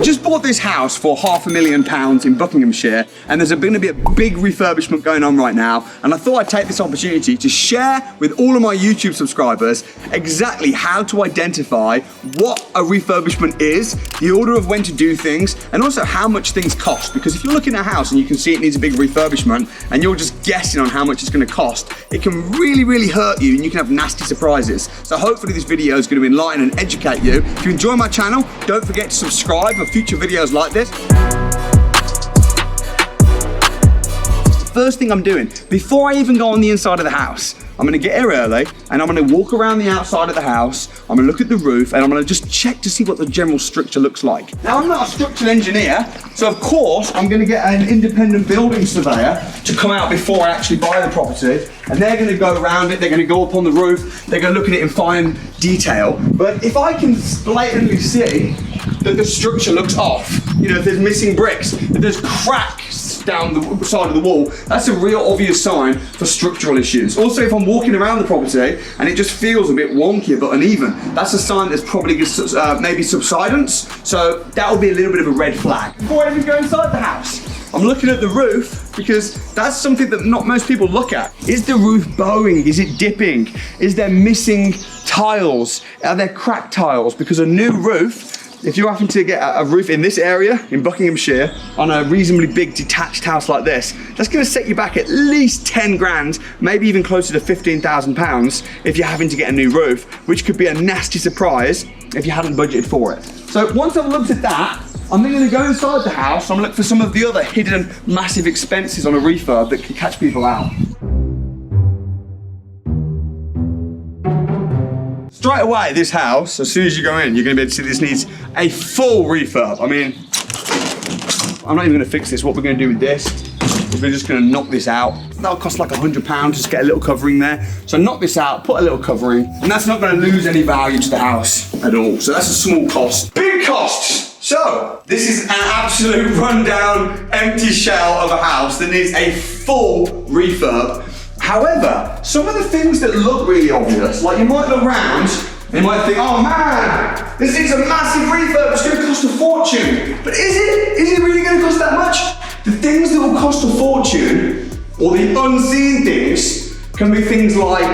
just bought this house for £500,000 in Buckinghamshire, and there's going to be a big refurbishment going on right now, and I thought I'd take this opportunity to share with all of my YouTube subscribers exactly how to identify what a refurbishment is, the order of when to do things, and also how much things cost. Because if you're looking at a house and you can see it needs a big refurbishment and you're just guessing on how much it's going to cost, it can really hurt you and you can have nasty surprises. So hopefully this video is going to enlighten and educate you. If you enjoy my channel, don't forget to subscribe for future videos like this. First thing I'm doing, before I even go on the inside of the house, I'm gonna get here early and I'm gonna walk around the outside of the house, I'm gonna look at the roof and I'm gonna just check to see what the general structure looks like. Now, I'm not a structural engineer, so of course I'm gonna get an independent building surveyor to come out before I actually buy the property, and they're gonna go around it, they're gonna go up on the roof, they're gonna look at it in fine detail. But if I can blatantly see that the structure looks off, you know, if there's missing bricks, if there's cracks down the side of the wall, that's a real obvious sign for structural issues. Also, if I'm walking around the property and it just feels a bit wonky, a bit uneven, that's a sign there's probably maybe subsidence, so that will be a little bit of a red flag. Before I even go inside the house, I'm looking at the roof because that's something that not most people look at. Is the roof bowing? Is it dipping? Is there missing tiles? Are there cracked tiles? Because a new roof, if you happen to get a roof in this area, in Buckinghamshire, on a reasonably big detached house like this, that's gonna set you back at least 10 grand, maybe even closer to £15,000 if you're having to get a new roof, which could be a nasty surprise if you hadn't budgeted for it. So once I've looked at that, I'm then gonna go inside the house, I'm gonna look for some of the other hidden massive expenses on a refurb that can catch people out. Straight away, this house, as soon as you go in, you're gonna be able to see this needs a full refurb. I mean, I'm not even gonna fix this. What we're gonna do with this, we're just gonna knock this out. That'll cost like £100 just to get a little covering there. So knock this out, put a little covering, and that's not gonna lose any value to the house at all. So that's a small cost. Big costs! So, this is an absolute rundown, empty shell of a house that needs a full refurb. However, some of the things that look really obvious, like you might look around and you might think, oh man, this needs a massive refurb, it's going to cost a fortune. But is it? Is it really going to cost that much? The things that will cost a fortune, or the unseen things, can be things like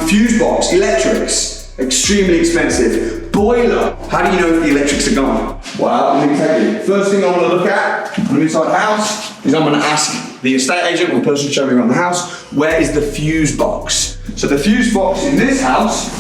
fuse box, electrics, extremely expensive. Boiler, how do you know if the electrics are gone? Well, let me tell you. First thing I want to look at when I'm inside the house is I'm going to ask the estate agent or the person showing me around the house, where is the fuse box? So the fuse box in this house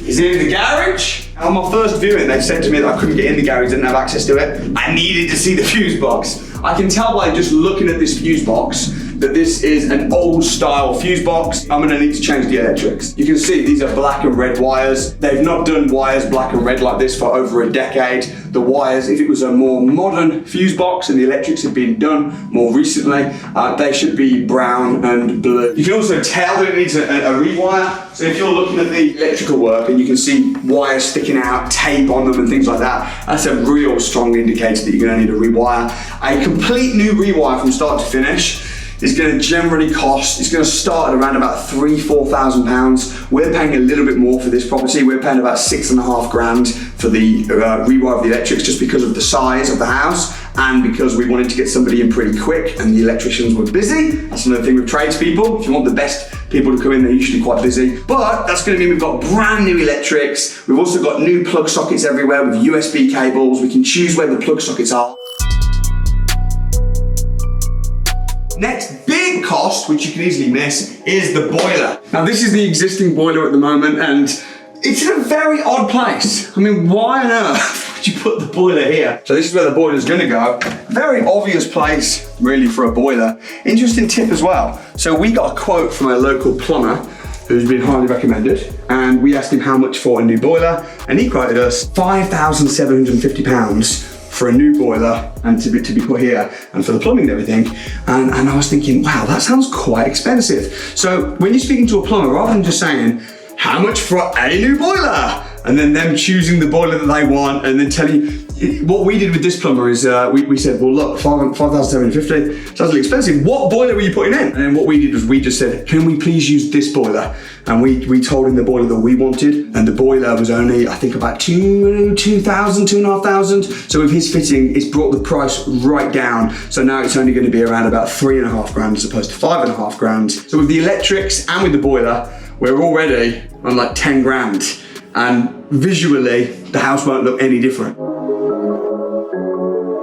is in the garage. On my first viewing, they said to me that I couldn't get in the garage, didn't have access to it. I needed to see the fuse box. I can tell by just looking at this fuse box that this is an old style fuse box. I'm gonna need to change the electrics. You can see these are black and red wires. They've not done wires black and red like this for over a decade. The wires, if it was a more modern fuse box and the electrics had been done more recently, they should be brown and blue. You can also tell that it needs a rewire. So if you're looking at the electrical work and you can see wires sticking out, tape on them and things like that, that's a real strong indicator that you're gonna need a rewire. A complete new rewire from start to finish is going to generally cost, it's going to start at around about £3,000–4,000. We're paying a little bit more for this property. We're paying about £6.5 grand for the rewire of the electrics, just because of the size of the house and because we wanted to get somebody in pretty quick and the electricians were busy. That's another thing with tradespeople. If you want the best people to come in, they're usually quite busy. But that's going to mean we've got brand new electrics. We've also got new plug sockets everywhere with USB cables. We can choose where the plug sockets are. Next big cost, which you can easily miss, is the boiler. Now this is the existing boiler at the moment and it's in a very odd place. I mean, why on earth would you put the boiler here? So this is where the boiler's gonna go. Very obvious place, really, for a boiler. Interesting tip as well. So we got a quote from a local plumber who's been highly recommended, and we asked him how much for a new boiler, and he quoted us £5,750 for a new boiler and to be put here and for the plumbing and everything. And I was thinking, wow, that sounds quite expensive. So when you're speaking to a plumber, rather than just saying, how much for a new boiler? And then them choosing the boiler that they want and then telling you, What we did with this plumber is we said, well, look, 5,750 sounds really expensive. What boiler were you putting in? And then what we did was we just said, can we please use this boiler? And we told him the boiler that we wanted, and the boiler was only, I think, about 2,500. So with his fitting, it's brought the price right down. So now it's only going to be around about 3.5 grand as opposed to 5.5 grand. So with the electrics and with the boiler, we're already on like 10 grand. And visually, the house won't look any different.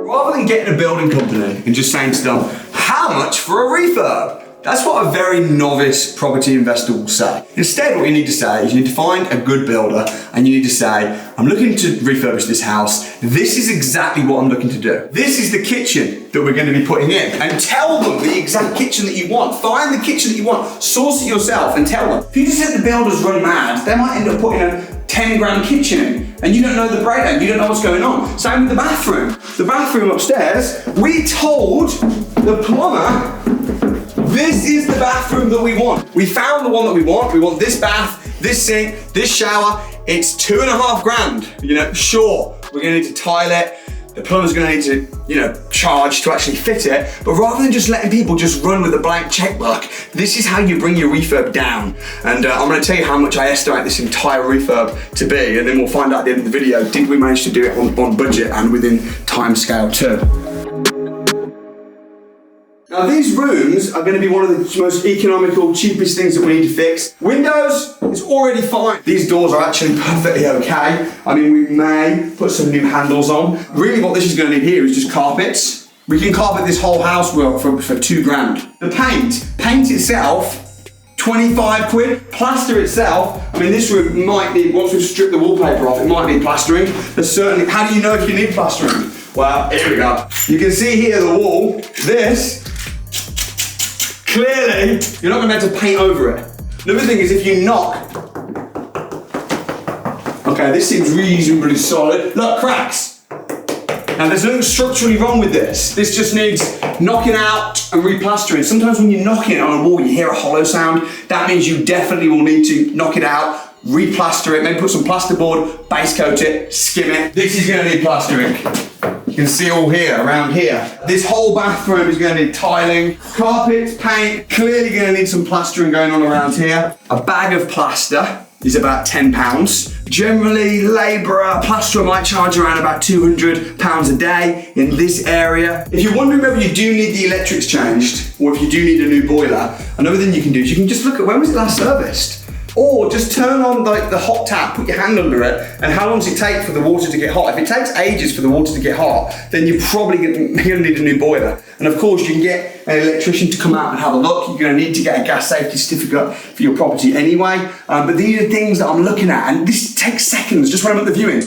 Rather than getting a building company and just saying to them, how much for a refurb? That's what a very novice property investor will say. Instead, what you need to say is you need to find a good builder and you need to say, I'm looking to refurbish this house. This is exactly what I'm looking to do. This is the kitchen that we're going to be putting in. And tell them the exact kitchen that you want. Find the kitchen that you want. Source it yourself and tell them. If you just let the builders run mad, they might end up putting a 10 grand kitchen in. And you don't know the breakdown. You don't know what's going on. Same with the bathroom. The bathroom upstairs, we told the plumber, this is the bathroom that we want. We found the one that we want. We want this bath, this sink, this shower. It's 2.5 grand. You know, sure, we're gonna need to tile it. The plumber's gonna need to, charge to actually fit it. But rather than just letting people just run with a blank checkbook, this is how you bring your refurb down. And I'm gonna tell you how much I estimate this entire refurb to be, and then we'll find out at the end of the video, did we manage to do it on budget and within time scale too. Now these rooms are going to be one of the most economical, cheapest things that we need to fix. Windows is already fine. These doors are actually perfectly okay. I mean, we may put some new handles on. Really what this is going to need here is just carpets. We can carpet this whole house for 2 grand. The paint itself, 25 quid. Plaster itself, I mean this room might need, once we've stripped the wallpaper off, it might need plastering. There's certainly, how do you know if you need plastering? Well, here we go. You can see here the wall, this, clearly, you're not going to be able to paint over it. Another thing is if you knock, okay, this seems reasonably solid. Look, cracks. Now there's nothing structurally wrong with this. This just needs knocking out and replastering. Sometimes when you're knocking it on a wall, you hear a hollow sound. That means you definitely will need to knock it out, replaster it, maybe put some plasterboard, base coat it, skim it. This is going to need plastering. You can see all here, around here. This whole bathroom is going to need tiling, carpets, paint, clearly going to need some plastering going on around here. A bag of plaster is about £10. Generally, labourer, plasterer might charge around about £200 a day in this area. If you're wondering whether you do need the electrics changed, or if you do need a new boiler, another thing you can do is you can just look at when was it last serviced? Or just turn on like the hot tap, put your hand under it, and how long does it take for the water to get hot? If it takes ages for the water to get hot, then you're probably gonna need a new boiler. And of course, you can get an electrician to come out and have a look. You're gonna need to get a gas safety certificate for your property anyway. But these are things that I'm looking at, and this takes seconds, just when I'm at the viewing.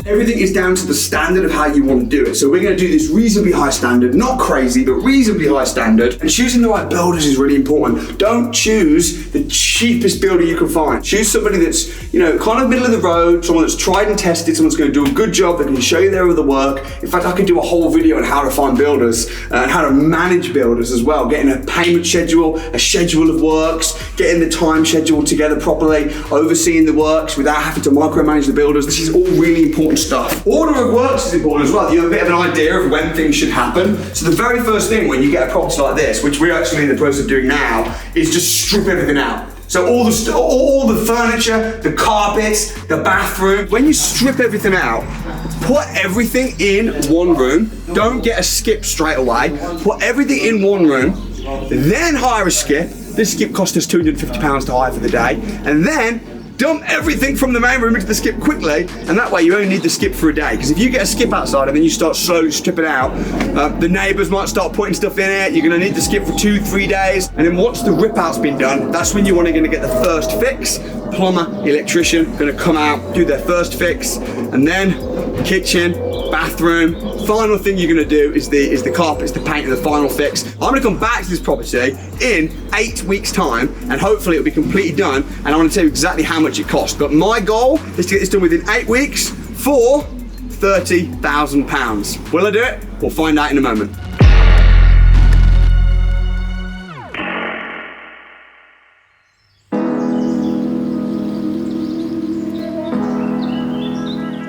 Everything is down to the standard of how you want to do it. So we're going to do this reasonably high standard, not crazy, but reasonably high standard. And choosing the right builders is really important. Don't choose the cheapest builder you can find. Choose somebody that's, kind of middle of the road, someone that's tried and tested, someone's going to do a good job, that can show you their other work. In fact, I could do a whole video on how to find builders and how to manage builders as well. Getting a payment schedule, a schedule of works, getting the time schedule together properly, overseeing the works without having to micromanage the builders. This is all really important stuff. Order of works is important as well. You have a bit of an idea of when things should happen. So the very first thing when you get a property like this, which we're actually in the process of doing now, is just strip everything out. So all the furniture, the carpets, the bathroom. When you strip everything out, put everything in one room. Don't get a skip straight away. Put everything in one room, then hire a skip. This skip cost us £250 to hire for the day, and then dump everything from the main room into the skip quickly, and that way you only need the skip for a day. Because if you get a skip outside and then you start slowly stripping out, the neighbours might start putting stuff in it. You're going to need the skip for 2-3 days, and then once the rip out's been done, that's when you're going to get the first fix. Plumber, electrician, going to come out, do their first fix, and then kitchen, bathroom. Final thing you're going to do is the carpets, the paint, and the final fix. I'm going to come back to this property in 8 weeks' time, and hopefully it'll be completely done, and I want to tell you exactly how much it costs. But my goal is to get this done within 8 weeks for £30,000. Will I do it? We'll find out in a moment.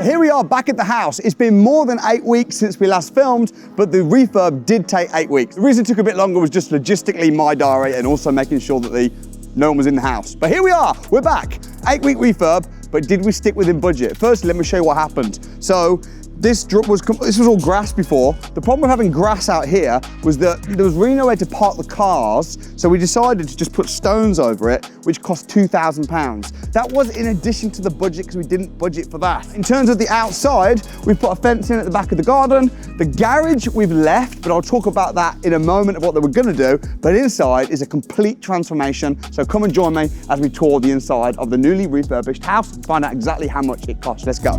Here we are back at the house. It's been more than 8 weeks since we last filmed, but the refurb did take 8 weeks. The reason it took a bit longer was just logistically my diary and also making sure that no one was in the house. But here we are, we're back. 8-week refurb, but did we stick within budget? First, let me show you what happened. So, this was all grass before. The problem with having grass out here was that there was really nowhere to park the cars, so we decided to just put stones over it, which cost £2,000. That was in addition to the budget because we didn't budget for that. In terms of the outside, we've put a fence in at the back of the garden. The garage we've left, but I'll talk about that in a moment of what they were gonna do, but inside is a complete transformation. So come and join me as we tour the inside of the newly refurbished house and find out exactly how much it cost. Let's go.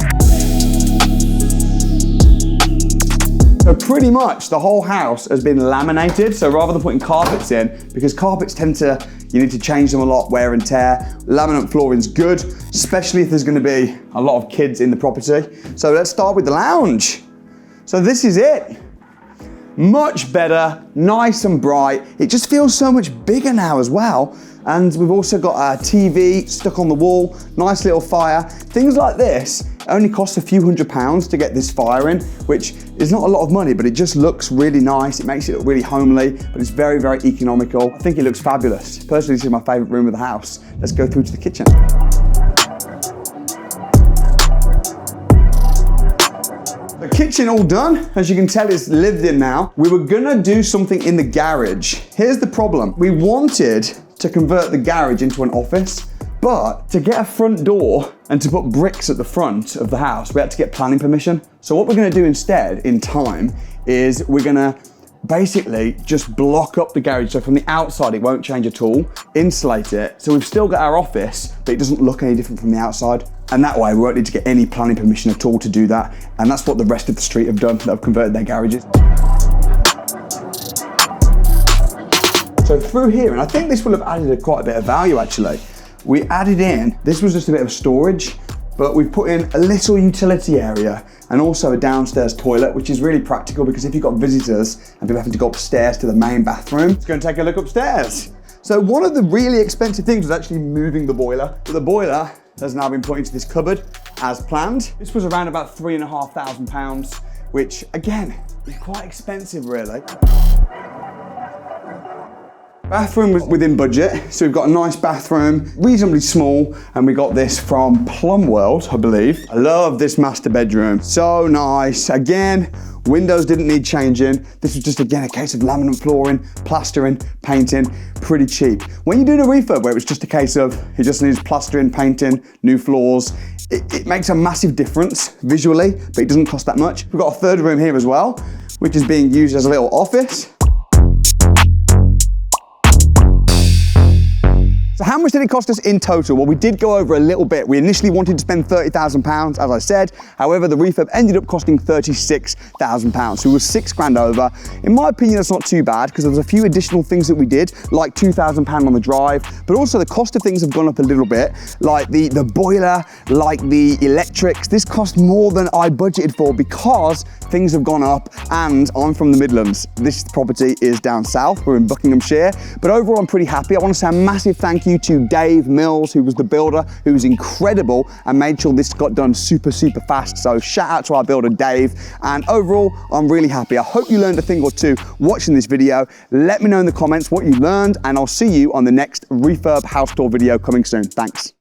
So pretty much the whole house has been laminated. So rather than putting carpets in, because carpets you need to change them a lot, wear and tear. Laminate flooring's good, especially if there's gonna be a lot of kids in the property. So let's start with the lounge. So this is it. Much better, nice and bright. It just feels so much bigger now as well. And we've also got a TV stuck on the wall, nice little fire. Things like this only cost a few £100s to get this fire in, which is not a lot of money, but it just looks really nice. It makes it look really homely, but it's very, very economical. I think it looks fabulous. Personally, this is my favorite room of the house. Let's go through to the kitchen. The kitchen all done. As you can tell, it's lived in now. We were gonna do something in the garage. Here's the problem. We wanted to convert the garage into an office, but to get a front door and to put bricks at the front of the house, we had to get planning permission. So what we're gonna do instead, in time, is we're gonna basically just block up the garage. So from the outside, it won't change at all, insulate it. So we've still got our office, but it doesn't look any different from the outside. And that way, we won't need to get any planning permission at all to do that. And that's what the rest of the street have done, that have converted their garages. So through here, and I think this will have added quite a bit of value actually. We added in, this was just a bit of storage, but we've put in a little utility area and also a downstairs toilet, which is really practical because if you've got visitors and people having to go upstairs to the main bathroom, let's go and take a look upstairs. So one of the really expensive things was actually moving the boiler. But the boiler has now been put into this cupboard as planned. This was around about £3,500, which again, is quite expensive really. Bathroom was within budget, so we've got a nice bathroom, reasonably small, and we got this from Plum World, I believe. I love this master bedroom, so nice. Again, windows didn't need changing. This was just, again, a case of laminate flooring, plastering, painting, pretty cheap. When you're doing a refurb where it was just a case of, it just needs plastering, painting, new floors, it makes a massive difference visually, but it doesn't cost that much. We've got a third room here as well, which is being used as a little office. So how much did it cost us in total? Well, we did go over a little bit. We initially wanted to spend £30,000, as I said. However, the refurb ended up costing £36,000. So it was £6,000 over. In my opinion, that's not too bad because there was a few additional things that we did, like £2,000 on the drive, but also the cost of things have gone up a little bit, like the boiler, like the electrics. This cost more than I budgeted for because things have gone up and I'm from the Midlands. This property is down south. We're in Buckinghamshire, but overall, I'm pretty happy. I want to say a massive thank you to Dave Mills, who was the builder, who was incredible and made sure this got done super, super fast. So shout out to our builder, Dave. And overall, I'm really happy. I hope you learned a thing or two watching this video. Let me know in the comments what you learned, and I'll see you on the next refurb house tour video coming soon. Thanks.